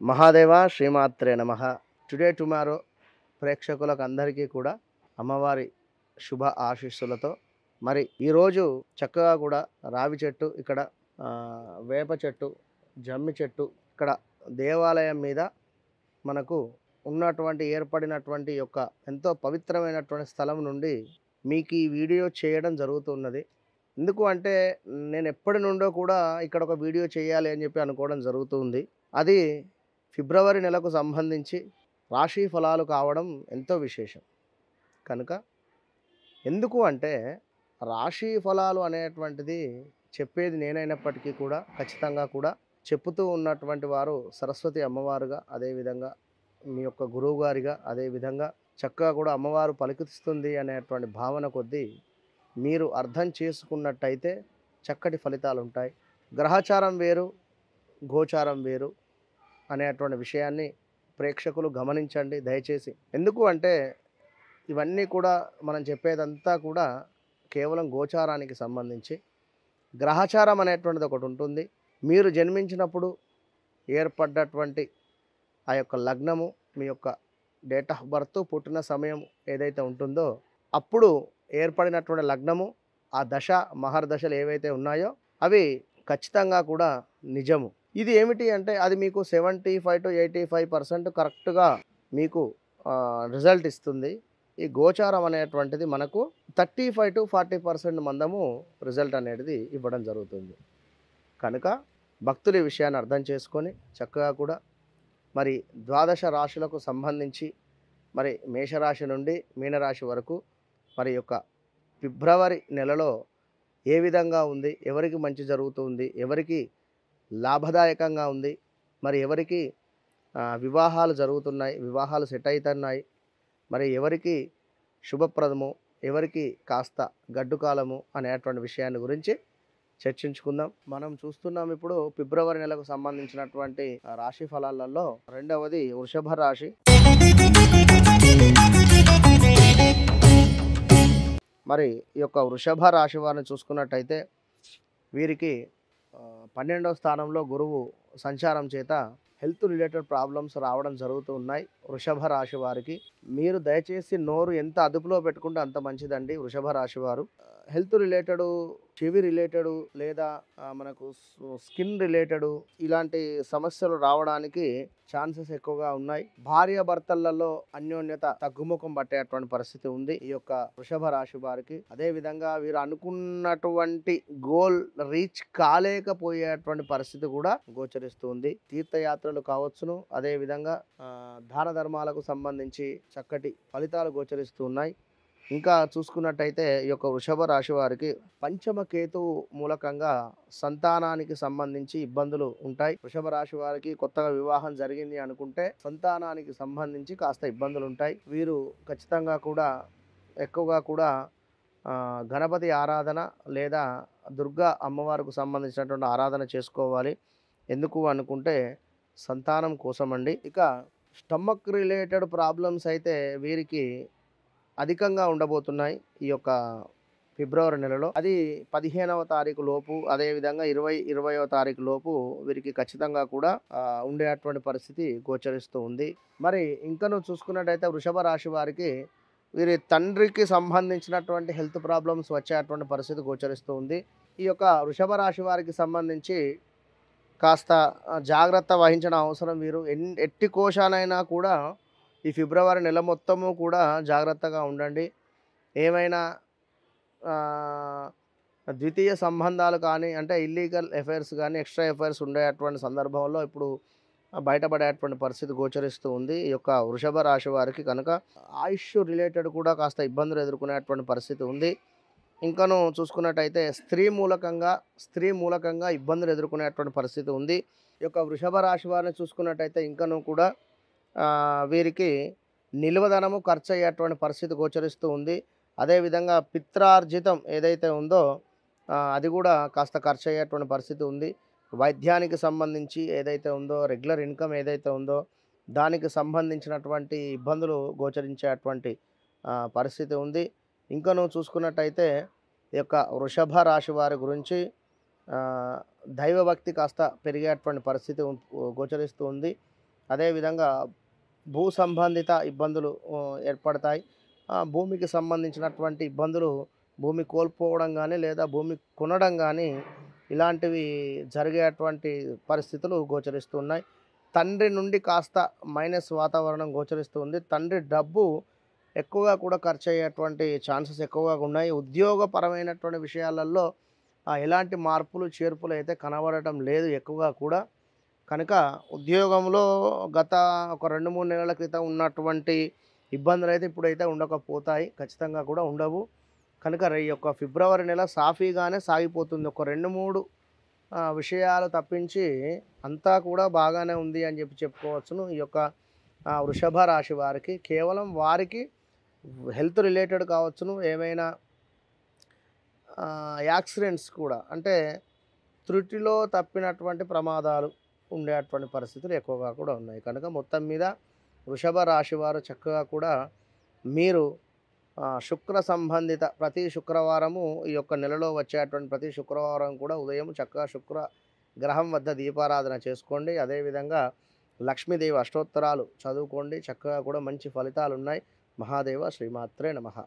మహాదేవ శ్రీమాత్రే నమః. Today tomorrow ప్రేక్షకులకు అందరికీ కూడా అమ్మవారి శుభ ఆశీస్సులతో మరి ఈరోజు చక్కగా కూడా రావి చెట్టు ఇక్కడ వేప చెట్టు జమ్మి చెట్టు ఇక్కడ దేవాలయం మీద మనకు ఉన్నటువంటి ఏర్పడినటువంటి యొక్క ఎంతో పవిత్రమైనటువంటి స్థలం నుండి మీకు ఈ వీడియో చేయడం జరుగుతున్నది. ఎందుకు అంటే నేను ఎప్పటి నుండో కూడా ఇక్కడ ఒక వీడియో చేయాలి అని చెప్పి అనుకోవడం జరుగుతుంది. అది ఫిబ్రవరి నెలకు సంబంధించి రాశి ఫలాలు కావడం ఎంతో విశేషం. కనుక ఎందుకు అంటే రాశి ఫలాలు అనేటువంటిది చెప్పేది నేనైనప్పటికీ కూడా ఖచ్చితంగా కూడా చెప్పుతూ ఉన్నటువంటి వారు సరస్వతి అమ్మవారుగా, అదేవిధంగా మీ యొక్క గురువు గారిగా, అదేవిధంగా చక్కగా కూడా అమ్మవారు పలికిస్తుంది అనేటువంటి భావన కొద్దీ మీరు అర్థం చేసుకున్నట్టయితే చక్కటి ఫలితాలు ఉంటాయి. గ్రహచారం వేరు, గోచారం వేరు అనేటువంటి విషయాన్ని ప్రేక్షకులు గమనించండి దయచేసి. ఎందుకు అంటే ఇవన్నీ కూడా మనం చెప్పేదంతా కూడా కేవలం గోచారానికి సంబంధించి. గ్రహచారం అనేటువంటిది ఒకటి ఉంటుంది. మీరు జన్మించినప్పుడు ఏర్పడ్డటువంటి ఆ యొక్క లగ్నము, మీ యొక్క డేట్ ఆఫ్ బర్త్, పుట్టిన సమయం ఏదైతే ఉంటుందో అప్పుడు ఏర్పడినటువంటి లగ్నము, ఆ దశ మహర్దశలు ఏవైతే ఉన్నాయో అవి ఖచ్చితంగా కూడా నిజము. ఇది ఏమిటి అంటే అది మీకు 75 to 85% కరెక్ట్గా మీకు రిజల్ట్ ఇస్తుంది. ఈ గోచారం అనేటువంటిది మనకు 35 to 40% మందము రిజల్ట్ అనేది ఇవ్వడం జరుగుతుంది. కనుక భక్తులు ఈ విషయాన్ని అర్థం చేసుకొని చక్కగా కూడా మరి ద్వాదశ రాశులకు సంబంధించి మరి మేషరాశి నుండి మీనరాశి వరకు మరి యొక్క ఫిబ్రవరి నెలలో ఏ విధంగా ఉంది, ఎవరికి మంచి జరుగుతుంది, ఎవరికి లాభదాయకంగా ఉంది, మరి ఎవరికి వివాహాలు జరుగుతున్నాయి, వివాహాలు సెట్ అవుతున్నాయి, మరి ఎవరికి శుభప్రదము, ఎవరికి కాస్త గడ్డు కాలము అనేటువంటి విషయాన్ని గురించి చర్చించుకుందాం. మనం చూస్తున్నాం ఇప్పుడు ఫిబ్రవరి నెలకు సంబంధించినటువంటి రాశి ఫలాలలో రెండవది వృషభ రాశి. మరి ఈ యొక్క వృషభ రాశి వారిని చూసుకున్నట్టయితే వీరికి 12వ స్థానంలో గురువు సంచారం చేత హెల్త్ రిలేటెడ్ ప్రాబ్లమ్స్ రావడం జరుగుతూ ఉన్నాయి. వృషభ రాశి వారికి మీరు దయచేసి నోరు ఎంత అదుపులో పెట్టుకుంటే అంత మంచిదండి. వృషభ రాశి వారు హెల్త్ రిలేటెడ్, చెవి రిలేటెడ్ లేదా మనకు స్కిన్ రిలేటెడ్ ఇలాంటి సమస్యలు రావడానికి ఛాన్సెస్ ఎక్కువగా ఉన్నాయి. భార్య భర్తలలో అన్యోన్యత తగ్గుముఖం పట్టేటువంటి పరిస్థితి ఉంది ఈ యొక్క వృషభ రాశి వారికి. అదే విధంగా వీరు అనుకున్నటువంటి గోల్ రీచ్ కాలేకపోయేటువంటి పరిస్థితి కూడా గోచరిస్తుంది. తీర్థయాత్రలు కావచ్చును, అదే విధంగా దాన ధర్మాలకు సంబంధించి చక్కటి ఫలితాలు గోచరిస్తూ ఉన్నాయి. ఇంకా చూసుకున్నట్టయితే ఈ యొక్క వృషభ రాశి వారికి పంచమ కేతువు మూలకంగా సంతానానికి సంబంధించి ఇబ్బందులు ఉంటాయి. వృషభ రాశి వారికి కొత్తగా వివాహం జరిగింది అనుకుంటే సంతానానికి సంబంధించి కాస్త ఇబ్బందులు ఉంటాయి. వీరు ఖచ్చితంగా కూడా ఎక్కువగా కూడా గణపతి ఆరాధన లేదా దుర్గా అమ్మవారికి సంబంధించినటువంటి ఆరాధన చేసుకోవాలి. ఎందుకు అనుకుంటే సంతానం కోసమండి. ఇక స్టమక్ రిలేటెడ్ ప్రాబ్లమ్స్ అయితే వీరికి అధికంగా ఉండబోతున్నాయి ఈ యొక్క ఫిబ్రవరి నెలలో. అది 15వ తారీఖు లోపు, అదేవిధంగా 20వ తారీఖు లోపు వీరికి ఖచ్చితంగా కూడా ఉండేటువంటి పరిస్థితి గోచరిస్తూ ఉంది. మరి ఇంకను చూసుకున్నట్టయితే వృషభ రాశి వారికి వీరి తండ్రికి సంబంధించినటువంటి హెల్త్ ప్రాబ్లమ్స్ వచ్చేటువంటి పరిస్థితి గోచరిస్తూ ఉంది. ఈ యొక్క వృషభ రాశి వారికి సంబంధించి కాస్త జాగ్రత్త వహించిన అవసరం. వీరు ఎట్టి కోశానైనా కూడా ఈ ఫిబ్రవరి నెల మొత్తము కూడా జాగ్రత్తగా ఉండండి. ఏమైనా ద్వితీయ సంబంధాలు కానీ అంటే ఇల్లీగల్ అఫైర్స్ కానీ ఎక్స్ట్రా అఫైర్స్ ఉండేటువంటి సందర్భంలో ఇప్పుడు బయటపడేటువంటి పరిస్థితి గోచరిస్తూ ఉంది ఈ యొక్క వృషభ రాశి వారికి. కనుక ఆయుష్ రిలేటెడ్ కూడా కాస్త ఇబ్బందులు ఎదుర్కొనేటువంటి పరిస్థితి ఉంది. ఇంకను చూసుకున్నట్టయితే స్త్రీ మూలకంగా ఇబ్బందులు ఎదుర్కొనేటువంటి పరిస్థితి ఉంది. ఈ యొక్క వృషభ రాశి వారిని చూసుకున్నట్టయితే ఇంకను కూడా వీరికి నిల్వధనము ఖర్చు అయ్యేటువంటి పరిస్థితి గోచరిస్తూ ఉంది. అదేవిధంగా పిత్రార్జితం ఏదైతే ఉందో అది కూడా కాస్త ఖర్చు అయ్యేటువంటి పరిస్థితి ఉంది. వైద్యానికి సంబంధించి ఏదైతే ఉందో, రెగ్యులర్ ఇన్కమ్ ఏదైతే ఉందో దానికి సంబంధించినటువంటి ఇబ్బందులు గోచరించేటువంటి పరిస్థితి ఉంది. ఇంకను చూసుకున్నట్టయితే ఈ యొక్క వృషభ రాశి వారి గురించి దైవభక్తి కాస్త పెరిగేటువంటి పరిస్థితి గోచరిస్తూ ఉంది. అదేవిధంగా భూ సంబంధిత ఇబ్బందులు ఏర్పడతాయి. భూమికి సంబంధించినటువంటి ఇబ్బందులు, భూమి కోల్పోవడం గానీ, లేదా భూమి కొనడం గానీ, ఇలాంటివి జరిగేటువంటి పరిస్థితులు గోచరిస్తున్నాయి. తండ్రి నుండి కాస్త మైనస్ వాతావరణం గోచరిస్తూ ఉంది. తండ్రి డబ్బు ఎక్కువగా కూడా ఖర్చయ్యేటువంటి ఛాన్సెస్ ఎక్కువగా ఉన్నాయి. ఉద్యోగపరమైనటువంటి విషయాలలో ఎలాంటి మార్పులు, చేర్పులైతే కనబడటం లేదు ఎక్కువగా కూడా. కనుక ఉద్యోగంలో గత ఒక 2, 3 నెలల క్రితం ఉన్నటువంటి ఇబ్బందులైతే ఇప్పుడైతే ఉండకపోతాయి. ఖచ్చితంగా కూడా ఉండవు. కనుక ఈ యొక్క ఫిబ్రవరి నెల సాఫీగానే సాగిపోతుంది. ఒక 2, 3 విషయాలు తప్పించి అంతా కూడా బాగానే ఉంది అని చెప్పుకోవచ్చును. ఈ యొక్క వృషభ రాశి వారికి కేవలం వారికి హెల్త్ రిలేటెడ్ కావచ్చును, ఏమైనా యాక్సిడెంట్స్ కూడా అంటే త్రుటిలో తప్పినటువంటి ప్రమాదాలు ఉండేటువంటి పరిస్థితులు ఎక్కువగా కూడా ఉన్నాయి. కనుక మొత్తం మీద వృషభ రాశి వారు చక్కగా కూడా మీరు శుక్ర సంబంధిత ప్రతి శుక్రవారము ఈ యొక్క నెలలో వచ్చేటువంటి ప్రతి శుక్రవారం కూడా ఉదయం చక్కగా శుక్ర గ్రహం వద్ద దీపారాధన చేసుకోండి. అదేవిధంగా లక్ష్మీదేవి అష్టోత్తరాలు చదువుకోండి. చక్కగా కూడా మంచి ఫలితాలు ఉన్నాయి. మహాదేవ శ్రీమాత్రే నమః.